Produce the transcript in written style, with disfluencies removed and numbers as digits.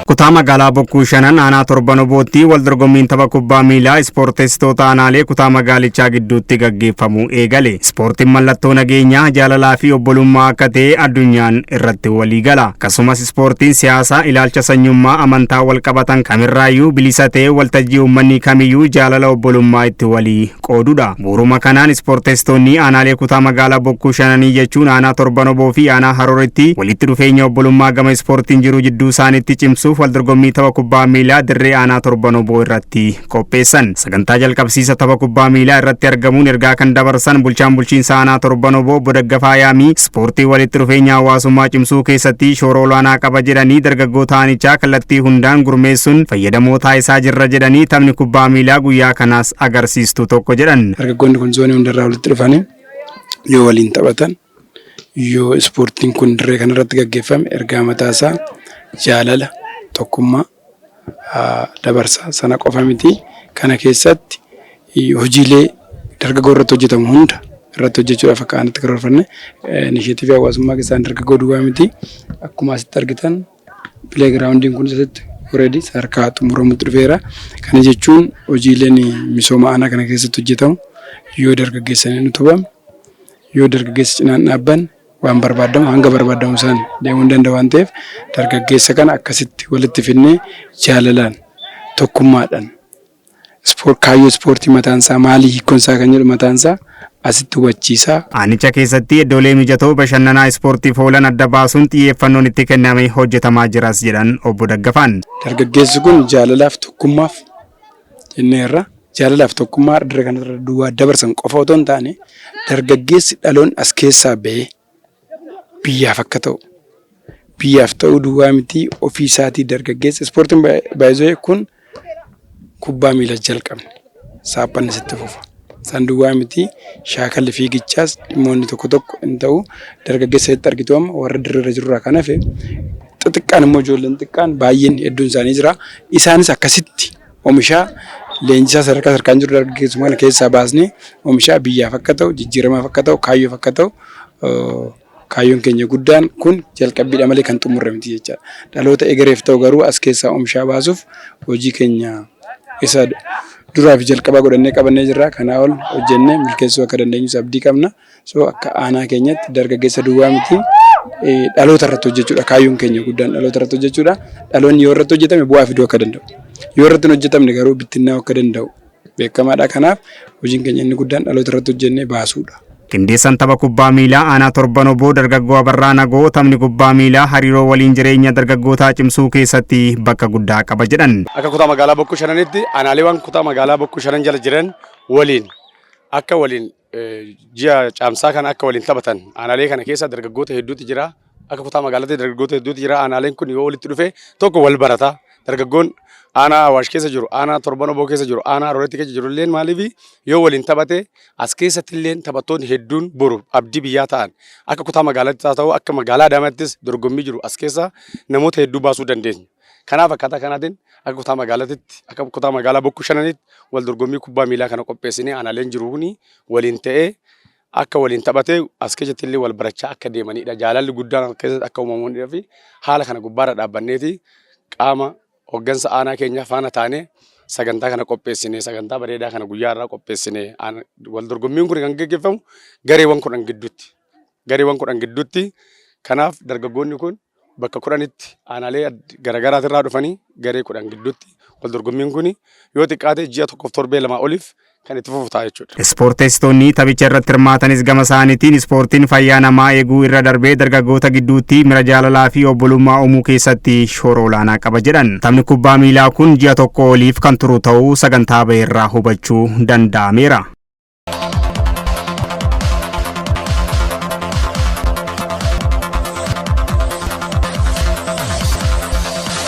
kutaa magaalaa Bokkuu Shanan aanaa torban obootti waldorgommiin tapha kubbaa miilaa ispoorteessitoota aanaalee kutaa magaalichaa gidduutti gaggeeffamuu eegale. Ispoortiin mallattoo nageenyaa, jaalalaa fi obbolummaa akka ta'e addunyaan irratti walii gala. Akkasumas ispoortiin siyaasaa, ilaalcha sanyummaa, amantaa wal qabatan kamirraayyuu bilisa ta'e waltajjii uummanni kamiyyuu jaalala obbolummaa itti walii qoodudha. Bu'uuruma kanaan ispoorteessitoonni aanaalee kutaa magaalaa Bokkuu Shananii jechuun aanaa torban oboo fi aanaa Harooretti walitti dhufeenya obbolummaa gama ispoortiin jiru jidduu isaaniitti cimsuuf waldorgommii tapha kubbaa miilaa dirree aanaa torban oboo irratti qopheessan. Sagantaa jalqabsiisa tapha kubbaa miilaa irratti argamuun ergaa kan dabarsan bulchaan bulchiinsa aanaa torban oboo Obbo Daggafaa Yaamii ispoortii walitti dhufeenya hawaasummaa cimsuu keessatti shoora olaanaa qaba jedhanii dargaggoota aanichaa kallattii hundaan gurmeessuun fayyadamoo taasisaa jirra jedhanii taphni kubbaa miilaa guyyaa kanaas agarsiistuu tokko jedhan. Dargaggoonni kun zoonii hundarraa walitti dhufanii yoo waliin taphatan, yoo ispoortiin kun dirree kanarratti gaggeeffame ergaa mataasaa jaalala tokkummaa dabarsa. Sana qofa miti. Kana keessatti hojiilee dargaggoo irratti hojjetamu hunda irratti hojjechuudhaaf akka aanatti karoorfanne initiatiivii hawaasummaa keessaan dargaggoo duwwaa miti. Akkuma asitti argitan pileegiraawundiin kun asitti already sadarkaa xumuramutti dhufeera. Kana jechuun hojiileen misooma aanaa kana keessatti hojjetamu yoo dargaggeessanii nu tubame, yoo dargaggeessa cinaan dhaabbanne waan barbaadamu hanga barbaadamu san deemuu danda'a waan ta'eef dargaggeessa kana akkasitti walitti finnee jaalalaan tokkummaadhaan kaayyoo ispoortii mataansaa maalii hiikkonsaa kan jedhu mataansaa asitti hubachiisaa. Aanicha keessatti iddoolee mijatoo bashannanaa ispoortiif oolan adda baasuun xiyyeeffannoon itti kennamee hojjetamaa jiras jedhan Obbo Daggafaan. Dargaggeessi kun jaalalaaf tokkummaaf jenneerra. Jaalalaaf tokkummaa dirree kanarra duwwaa dabarsan qofa otoo hin taane dargaggeessi dhaloon as keessaa ba'ee biyyaaf akka ta'u, biyyaaf ta'uu duwwaa miti ofii isaatii dargaggeessa. Ispoortiin baay'ee kun kubbaa miilaa jalqabne saaphanni sitti fufa. San duwwaa miti shaakalli fiigichaas dhimmoonni tokko tokko hin ta'u dargaggeessa itti argitu amma warra dirreerra jirurraa kan hafe xixiqqaan immoo ijoolleen xiqqaan baay'een hedduun isaanii jira. Isaanis akkasitti oomishaa leenjisaa sadarkaa sadarkaan jiru dargaggeessuma kana keessaa baasnee oomishaa biyyaaf akka ta'u, jijjiiramaaf akka ta'u, kaayyoof akka ta'u kaayyoon keenya guddaan kun jalqabbiidha malee kan xumurre miti jechaadha. Dhaloota egereef ta'u garuu as keessaa oomishaa baasuuf hojii keenya isa duraa fi jalqabaa godhannee qabannee jirra. Kanaa ol hojjennee milkeessuu akka dandeenyus abdii qabna. So akka aanaa keenyatti dargaggeessa duwwaa miti dhaloota irratti hojjechuudha. Kaayyoon keenya guddaan dhaloota irratti hojjechuudha. Dhaloonni yoo irratti hojjetame bu'aa fiduu akka danda'u, yoo irratti hin hojjetamne garuu bittinnaa'uu akka danda'u beekamaadha. Kanaaf hojiin keenya inni guddaan dhaloota irratti hojjennee baasuudha. Qindeessaan tapha kubbaa miilaa aanaa torban oboo dargaggoo Abarraa Nagoo taphni kubbaa miilaa hariiroo waliin jireenya dargaggootaa cimsuu keessatti bakka guddaa qaba jedhan. Akka kutaa magaalaa Bokkuu Shananitti aanaaleewwan kutaa magaalaa Bokkuu Shanan jala jiran waliin ji'a caamsaa kana akka waliin taphatan aanaalee kana keessa dargaggoota hedduutu jira. Akka kutaa magaalaatti dargaggoota hedduutu jira. Aanaaleen kun yoo walitti dhufe tokko wal barata. Dargaggoon aanaa Awaash keessa jiru, aanaa torban oboo keessa jiru, aanaa Harooretti keessa jiru illee maaliif yoo waliin taphate as keessatti illee taphattoonni hedduun boru abdii biyyaa ta'an akka kutaa magaalaatti haa ta'u akka magaalaa Adaamattis dorgommii jiru as keessa namoota hedduu baasuu dandeenya. Kanaaf akkaataa kanaatiin akka kutaa magaalaatti akka kutaa magaalaa Bokkuu Shananitti wal dorgommii kubbaa miilaa kana qopheessinee aanaaleen jiru kuni waliin ta'ee akka waliin taphatee as keessatti illee wal barachaa akka deemanidha. Jaalalli guddaan keessatti akka uumamuudhaa fi haala kana gubbaarra dhaabbanneeti qaama hoggansa aanaa keenya faana taane sagantaa kana qopheessine sagantaa bareedaa kana guyyaa irraa qopheessine wal dorgommiin kun kan gaggeeffamu gareewwan kudhan gidduutti. Kanaaf dargaggoonni kun bakka 10tti aanaalee garaagaraa irraa dhufanii garee 10 gidduutti wal dorgommiin kun yoo xiqqaate ji'a tokkoof torbee lama oliif kan itti fufu ta'a jechuudha. Ispoorteessitoonni taphicha irratti hirmaatanis gama isaaniitiin ispoortiin fayyaa namaa eeguu irra darbee dargaggoota gidduutti mira jaalalaa fi obbolummaa uumuu keessatti shoora olaanaa qaba jedhan. Taphni kubbaa miilaa kun ji'a tokko oliif kan turu ta'uu sagantaa ba'eerraa hubachuu danda'ameera.